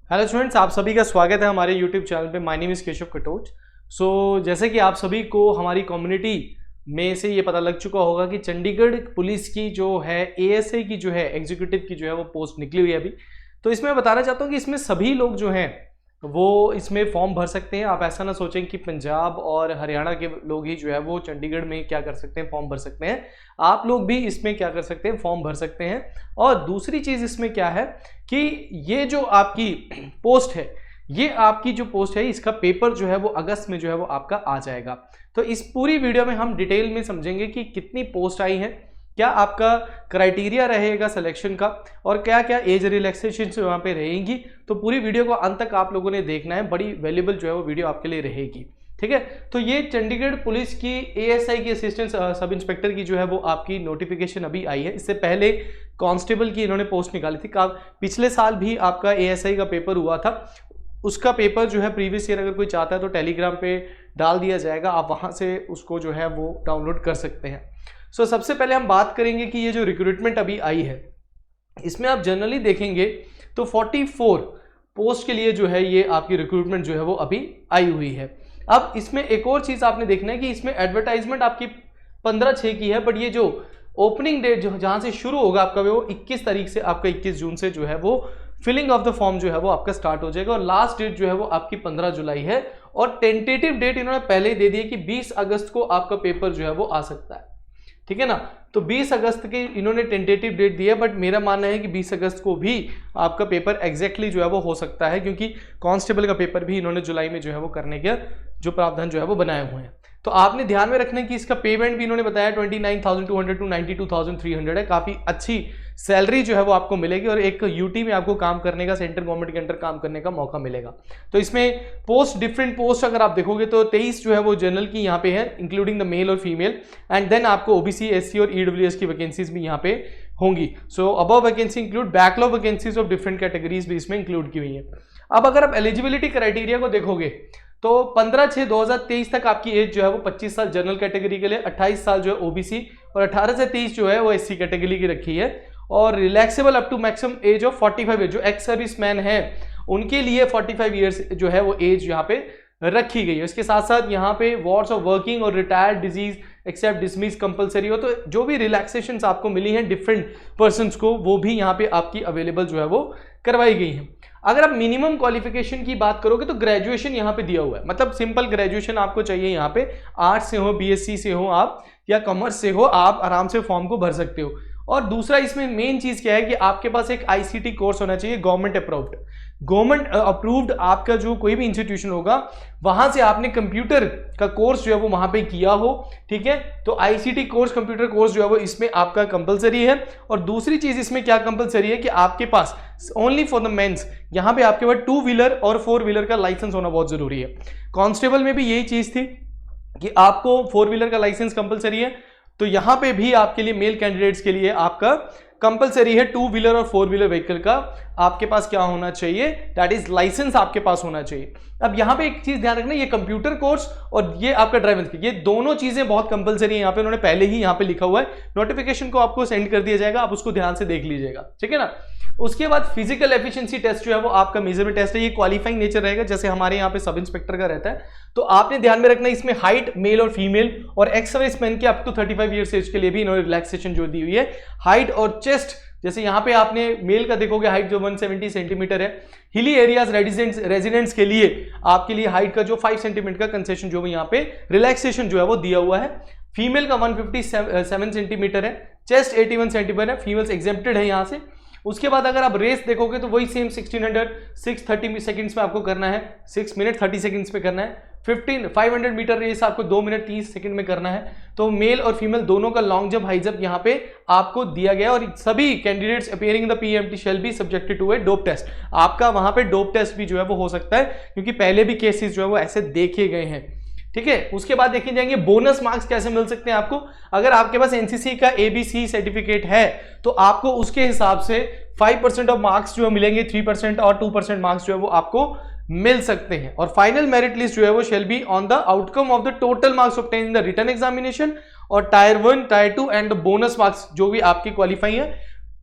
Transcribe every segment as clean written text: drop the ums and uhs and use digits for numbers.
Hello students, आप सभी का स्वागत है हमारे यूट्यूब चैनल पे। My name is Keshav Katoch. जैसे कि आप सभी को हमारी कम्युनिटी में से ये पता लग चुका होगा कि चंडीगढ़ पुलिस की जो है एएसआई की जो है एग्जीक्यूटिव की जो है वो पोस्ट निकली हुई है अभी। तो इसमें बताना चाहता हूँ कि इसमें सभी लोग जो हैं वो इसमें फॉर्म भर सकते हैं। आप ऐसा ना सोचें कि पंजाब और हरियाणा के लोग ही जो है वो चंडीगढ़ में क्या कर सकते हैं, फॉर्म भर सकते हैं। आप लोग भी इसमें क्या कर सकते हैं, फॉर्म भर सकते हैं। और दूसरी चीज़ इसमें क्या है कि ये जो आपकी पोस्ट है, ये आपकी जो पोस्ट है इसका पेपर जो है वो अगस्त में जो है वो आपका आ जाएगा। तो इस पूरी वीडियो में हम डिटेल में समझेंगे कि कितनी पोस्ट आई है, क्या आपका क्राइटेरिया रहेगा सिलेक्शन का, और क्या क्या एज रिलैक्सेशन वहाँ पे रहेंगी। तो पूरी वीडियो को अंत तक आप लोगों ने देखना है, बड़ी वैल्यूएबल जो है वो वीडियो आपके लिए रहेगी। ठीक है, तो ये चंडीगढ़ पुलिस की एएसआई की असिस्टेंट सब इंस्पेक्टर की जो है वो आपकी नोटिफिकेशन अभी आई है। इससे पहले कांस्टेबल की इन्होंने पोस्ट निकाली थी। पिछले साल भी आपका एएसआई का पेपर हुआ था, उसका पेपर जो है प्रीवियस ईयर अगर कोई चाहता है तो टेलीग्राम पे डाल दिया जाएगा, आप वहाँ से उसको जो है वो डाउनलोड कर सकते हैं। सबसे पहले हम बात करेंगे कि ये जो रिक्रूटमेंट अभी आई है इसमें आप जनरली देखेंगे तो 44 पोस्ट के लिए जो है ये आपकी रिक्रूटमेंट जो है वो अभी आई हुई है। अब इसमें एक और चीज़ आपने देखना है कि इसमें एडवर्टाइजमेंट आपकी 15/6 की है, बट ये जो ओपनिंग डेट जो जहाँ से शुरू होगा आपका वो 21 तारीख से, आपका 21 जून से जो है वो फिलिंग ऑफ द फॉर्म जो है वो आपका स्टार्ट हो जाएगा। और लास्ट डेट जो है वो आपकी 15 जुलाई है। और टेंटेटिव डेट इन्होंने पहले ही दे दी है कि 20 अगस्त को आपका पेपर जो है वो आ सकता है। ठीक है ना, तो 20 अगस्त की इन्होंने टेंटेटिव डेट दी है, बट मेरा मानना है कि 20 अगस्त को भी आपका पेपर एग्जैक्टली जो है वो हो सकता है, क्योंकि कांस्टेबल का पेपर भी इन्होंने जुलाई में जो है वो करने के जो प्रावधान जो है वो बनाए हुए हैं। तो आपने ध्यान में रखना है कि इसका पेमेंट भी इन्होंने बताया 29,200 टू 92,300 है। काफ़ी अच्छी सैलरी जो है वो आपको मिलेगी और एक यूटी में आपको काम करने का, सेंट्रल गवर्नमेंट के अंडर काम करने का मौका मिलेगा। तो इसमें पोस्ट, डिफरेंट पोस्ट अगर आप देखोगे तो 23 जो है वो जनरल की यहाँ पे है, इंक्लूडिंग द मेल और फीमेल, एंड देन आपको ओबीसी, एससी और ईडब्ल्यूएस की वैकेंसीज भी यहाँ पे होंगी। Above vacancy include backlog vacancies of different categories भी इसमें इंक्लूड की हुई है। अब अगर आप एलिजिबिलिटी क्राइटेरिया को देखोगे तो 15/6/2023 तक आपकी एज जो है वो 25 साल जनरल कैटेगरी के लिए, 28 साल जो है ओबीसी और 18 से 23 जो है वो एससी कैटेगरी की रखी है। और relaxable up to maximum age of 45 year, जो एक्स सर्विस मैन है उनके लिए 45 ईयर्स जो है वो एज यहाँ पे रखी गई है। इसके साथ साथ यहाँ पे वार्ड्स ऑफ वर्किंग और retired disease accept dismiss compulsory हो, तो जो भी रिलैक्सेशंस आपको मिली हैं डिफरेंट पर्सन्स को, वो भी यहाँ पे आपकी अवेलेबल जो है वो करवाई गई हैं। अगर आप मिनिमम क्वालिफिकेशन की बात करोगे तो ग्रेजुएशन यहाँ पे दिया हुआ है, मतलब सिंपल ग्रेजुएशन आपको चाहिए। यहाँ पे आर्ट्स से हो, बीएससी से हो आप, या कॉमर्स से हो, आप आराम से फॉर्म को भर सकते हो। और दूसरा इसमें मेन चीज क्या है कि आपके पास एक आईसीटी कोर्स होना चाहिए, गवर्नमेंट अप्रूव्ड। गवर्नमेंट अप्रूव्ड आपका जो कोई भी इंस्टीट्यूशन होगा वहां से आपने कंप्यूटर का कोर्स जो है वो वहां पे किया हो। ठीक है, तो आईसीटी कोर्स, कंप्यूटर कोर्स जो है वो इसमें आपका कंपलसरी है। और दूसरी चीज इसमें क्या कंपलसरी है कि आपके पास ओनली फॉर द मेंस यहाँ पे आपके पास 2 व्हीलर और 4 व्हीलर का लाइसेंस होना बहुत जरूरी है। कांस्टेबल में भी यही चीज थी कि आपको 4 व्हीलर का लाइसेंस कंपलसरी है, तो यहां पे भी आपके लिए मेल कैंडिडेट्स के लिए आपका कंपलसरी है 2 व्हीलर और 4 व्हीलर व्हीकल का आपके पास क्या होना चाहिए, दैट इज लाइसेंस आपके पास होना चाहिए। अब यहां पे एक चीज ध्यान रखना, ये कंप्यूटर कोर्स और ये आपका ड्राइविंग, ये दोनों चीजें बहुत कंपलसरी है। यहाँ पे उन्होंने पहले ही यहाँ पे लिखा हुआ है, नोटिफिकेशन को आपको सेंड कर दिया जाएगा, आप उसको ध्यान से देख लीजिएगा। ठीक है ना, उसके बाद फिजिकल एफिशिएंसी टेस्ट जो है वो आपका मेजरमेंट टेस्ट है, ये क्वालिफाइंग नेचर रहेगा, जैसे हमारे यहाँ पे सब इंस्पेक्टर का रहता है। तो आपने ध्यान में रखना है इसमें हाइट मेल और फीमेल और एक्स सर्विसमैन के अप टू 35 ईयर्स एज के लिए भी इन्होंने रिलैक्सेशन जो दी हुई है। हाइट और चेस्ट, जैसे यहाँ पे आपने मेल का देखोगे हाइट जो 170 सेंटीमीटर है, हिली एरियाज रेजिडेंट्स के लिए आपके लिए हाइट का जो 5 सेंटीमीटर का कंसेशन जो यहाँ पे रिलैक्सेशन जो है वो दिया हुआ है। फीमेल का 157 सेंटीमीटर है, चेस्ट 81 सेंटीमीटर है, फीमेल्स एग्जेम्प्टेड है यहाँ से। उसके बाद अगर आप रेस देखोगे तो वही सेम 1600 6:30 सेकंड्स में आपको करना है, 6 मिनट 30 सेकंड्स में करना है। 500 मीटर रेस आपको 2 मिनट 30 सेकंड में करना है। तो मेल और फीमेल दोनों का लॉन्ग जंप, हाई जंप यहाँ पे आपको दिया गया। और सभी candidates appearing in the PMT shall be subjected to a dope test. आपका वहां पे डोप टेस्ट भी जो है वो हो सकता है, क्योंकि पहले भी केसेस जो है वो ऐसे देखे गए हैं। ठीक है, उसके बाद देखे जाएंगे बोनस मार्क्स कैसे मिल सकते हैं आपको। अगर आपके पास एनसीसी का एबीसी सर्टिफिकेट है तो आपको उसके हिसाब से 5% ऑफ मार्क्स जो है मिलेंगे, 3% और 2% मार्क्स जो है वो आपको मिल सकते हैं। और फाइनल मेरिट लिस्ट जो है वो shall be on the outcome of the total marks obtain in the written examination और tier 1, tier 2 and the bonus marks जो भी आपकी क्वालिफाई है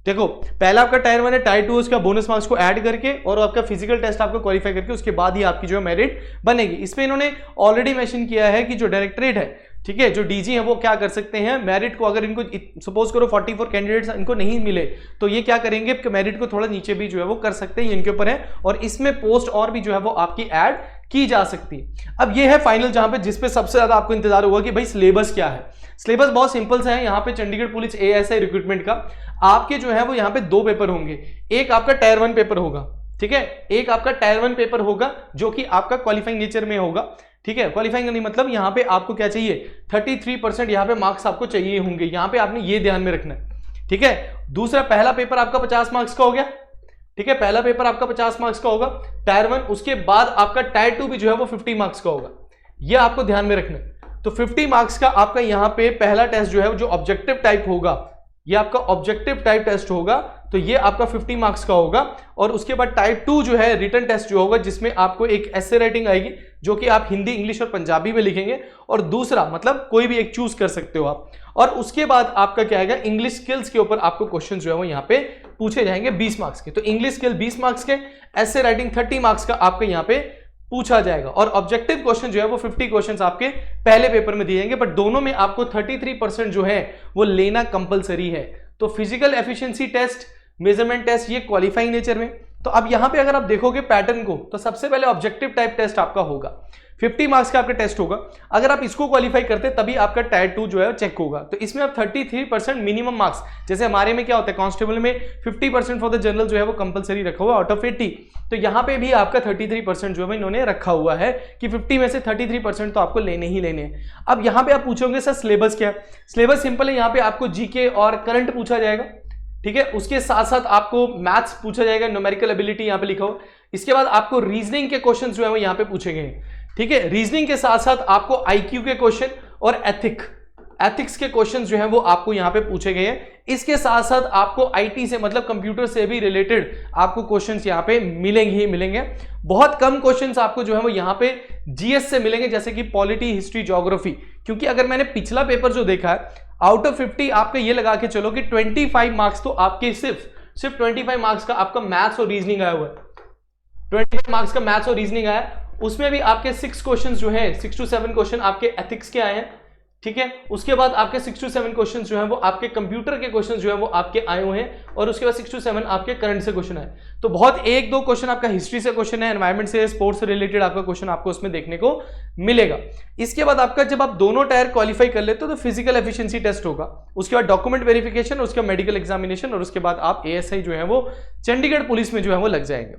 देखो पहला आपका टायर 1 है, टायर 2 उसका बोनस मार्क्स को ऐड करके और आपका फिजिकल टेस्ट आपको क्वालिफाई करके उसके बाद ही आपकी जो है मेरिट बनेगी। इसमें इन्होंने ऑलरेडी मेंशन किया है कि जो डायरेक्टरेट है, ठीक है, जो डीजी है वो क्या कर सकते हैं, मेरिट को अगर इनको सपोज करो 44 कैंडिडेट्स इनको नहीं मिले तो ये क्या करेंगे कि मेरिट को थोड़ा नीचे भी जो है वो कर सकते हैं, इनके ऊपर है, और इसमें पोस्ट और भी जो है वो आपकी ऐड की जा सकती है। अब ये है फाइनल जहां पे जिस पे सबसे ज्यादा आपको इंतजार होगा कि भाई सिलेबस क्या है। सिलेबस बहुत सिंपल सा है। यहाँ पे चंडीगढ़ पुलिस एएसआई रिक्रूटमेंट का आपके जो है वो यहाँ पे 2 पेपर होंगे। एक आपका टायर 1 पेपर होगा, ठीक है, एक आपका टायर 1 पेपर होगा जो कि आपका क्वालिफाइंग नेचर में होगा, ठीक है। क्वालिफाइंग नहीं मतलब यहाँ पे आपको क्या चाहिए, 33% यहाँ पे मार्क्स आपको चाहिए होंगे, यहाँ पे आपने ये ध्यान में रखना है, ठीक है। दूसरा पहला पेपर आपका 50 मार्क्स का हो गया, ठीक है, पहला पेपर आपका 50 मार्क्स का होगा टायर 1। उसके बाद आपका टायर 2 भी जो है वो 50 मार्क्स का होगा, ये आपको ध्यान में रखना है। तो 50 मार्क्स का आपका यहाँ पे पहला टेस्ट जो है जो ऑब्जेक्टिव टाइप होगा, ये आपका ऑब्जेक्टिव टाइप टेस्ट होगा, तो ये आपका 50 मार्क्स का होगा। और उसके बाद टाइप 2 जो है रिटन टेस्ट जो होगा, जिसमें आपको एक एसे राइटिंग आएगी जो कि आप हिंदी, इंग्लिश और पंजाबी में लिखेंगे, और दूसरा मतलब कोई भी एक चूज कर सकते हो आप। और उसके बाद आपका क्या आएगा, इंग्लिश स्किल्स के ऊपर आपको क्वेश्चन जो है वो यहाँ पे पूछे जाएंगे 20 मार्क्स के। तो इंग्लिश स्किल 20 मार्क्स के, एसे राइटिंग 30 मार्क्स का आपके यहाँ पे पूछा जाएगा। और ऑब्जेक्टिव क्वेश्चन जो है वो 50 क्वेश्चंस आपके पहले पेपर में दिए जाएंगे, बट दोनों में आपको 33% जो है वो लेना कंपलसरी है। तो physical efficiency test, measurement test, ये क्वालिफाइंग नेचर में। तो अब यहां पे अगर आप देखोगे पैटर्न को, तो सबसे पहले ऑब्जेक्टिव टाइप टेस्ट आपका होगा, 50 मार्क्स का आपका टेस्ट होगा। अगर आप इसको क्वालिफाई करते तभी आपका टायर 2 जो है चेक होगा। तो इसमें आप 33% मिनिमम मार्क्स, जैसे हमारे में क्या होता है कांस्टेबल में 50% फॉर द जनरल जो है वो कंपलसरी रखा हुआ आउट ऑफ 80, तो यहां पे भी आपका 33% जो है इन्होंने रखा हुआ है कि 50 में से 33% तो आपको लेने ही लेने हैं। अब यहां पे आप पूछोगे सर सिलेबस क्या है। सिलेबस सिंपल है, यहाँ पे आपको जीके और करंट पूछा जाएगा, ठीक है। उसके साथ साथ आपको मैथ्स पूछा जाएगा, न्यूमेरिकल एबिलिटी यहाँ पे लिखा हो। इसके बाद आपको रीजनिंग के क्वेश्चन जो है वो यहाँ पे पूछे गए हैं, ठीक है। रीजनिंग के साथ साथ आपको आईक्यू के क्वेश्चन और एथिक्स के क्वेश्चन जो है वो आपको यहाँ पे पूछे गए हैं। इसके साथ साथ आपको आईटी से मतलब कंप्यूटर से भी रिलेटेड आपको क्वेश्चंस यहाँ पे मिलेंगे ही मिलेंगे। बहुत कम क्वेश्चंस आपको जो है वो यहाँ पे जीएस से मिलेंगे, जैसे कि पॉलिटी, हिस्ट्री, ज्योग्राफी। क्योंकि अगर मैंने पिछला पेपर जो देखा है, आउट ऑफ 50 आपका ये लगा के चलो कि 25 मार्क्स तो आपके सिर्फ 25 मार्क्स का आपका मैथ्स और रीजनिंग आया हुआ है। 25 मार्क्स का मैथ्स और रीजनिंग आया, उसमें भी आपके 6 क्वेश्चन जो है 6 to 7 क्वेश्चन आपके एथिक्स के आए हैं, ठीक है। उसके बाद आपके 6 to 7 क्वेश्चन जो है वो आपके कंप्यूटर के क्वेश्चन जो है वो आपके आए हुए हैं, और उसके बाद 6 to 7 आपके करंट से क्वेश्चन आए। तो बहुत 1-2 क्वेश्चन आपका हिस्ट्री से क्वेश्चन है, एनवायरमेंट से, स्पोर्ट्स से रिलेटेड आपका क्वेश्चन आपको उसमें देखने को मिलेगा। इसके बाद आपका जब आप दोनों टायर क्वालिफाई कर लेते हो तो फिजिकल एफिशिएंसी टेस्ट होगा, उसके बाद डॉक्यूमेंट वेरिफिकेशन, उसके बाद मेडिकल एग्जामिनेशन, और उसके बाद आप एएसआई जो है वो चंडीगढ़ पुलिस में जो है वो लग जाएंगे।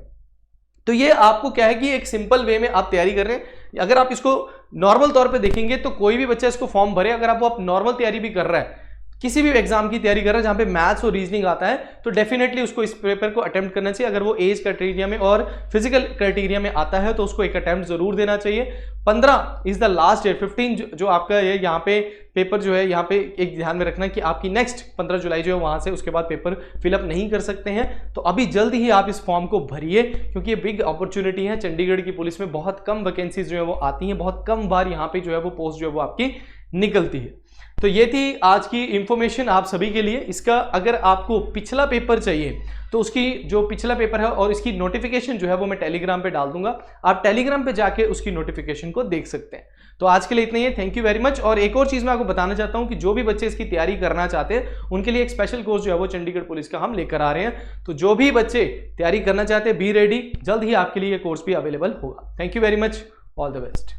तो ये आपको क्या है कि एक सिंपल वे में आप तैयारी कर रहे हैं। अगर आप इसको नॉर्मल तौर पे देखेंगे तो कोई भी बच्चा इसको फॉर्म भरे, अगर आप नॉर्मल तैयारी भी कर रहा है, किसी भी एग्जाम की तैयारी कर रहा है जहां पे मैथ्स और रीजनिंग आता है, तो डेफिनेटली उसको इस पेपर को अटेम्प्ट करना चाहिए। अगर वो एज क्राइटेरिया में और फिजिकल क्राइटेरिया में आता है तो उसको एक अटेम्प्ट जरूर देना चाहिए। 15 इज द लास्ट डेट, 15 जो आपका ये यहाँ पे पेपर जो है, यहाँ पे एक ध्यान में रखना कि आपकी नेक्स्ट 15 जुलाई जो है वहां से उसके बाद पेपर फिलअप नहीं कर सकते हैं। तो अभी जल्द ही आप इस फॉर्म को भरिए, क्योंकि ये बिग अपॉर्चुनिटी है। चंडीगढ़ की पुलिस में बहुत कम वैकेंसीज जो है वो आती हैं, बहुत कम बार यहाँ पे जो है वो पोस्ट जो है वो आपकी निकलती है। तो ये थी आज की इंफॉर्मेशन आप सभी के लिए। इसका अगर आपको पिछला पेपर चाहिए तो उसकी जो पिछला पेपर है और इसकी नोटिफिकेशन जो है वो मैं टेलीग्राम पे डाल दूंगा, आप टेलीग्राम पे जाके उसकी नोटिफिकेशन को देख सकते हैं। तो आज के लिए इतना ही है, थैंक यू वेरी मच। और एक और चीज मैं आपको बताना चाहता हूं कि जो भी बच्चे इसकी तैयारी करना चाहते हैं उनके लिए एक स्पेशल कोर्स जो है वो चंडीगढ़ पुलिस का हम लेकर आ रहे हैं। तो जो भी बच्चे तैयारी करना चाहते हैं, बी रेडी, जल्द ही आपके लिए ये कोर्स भी अवेलेबल होगा। Thank you very much, all the best.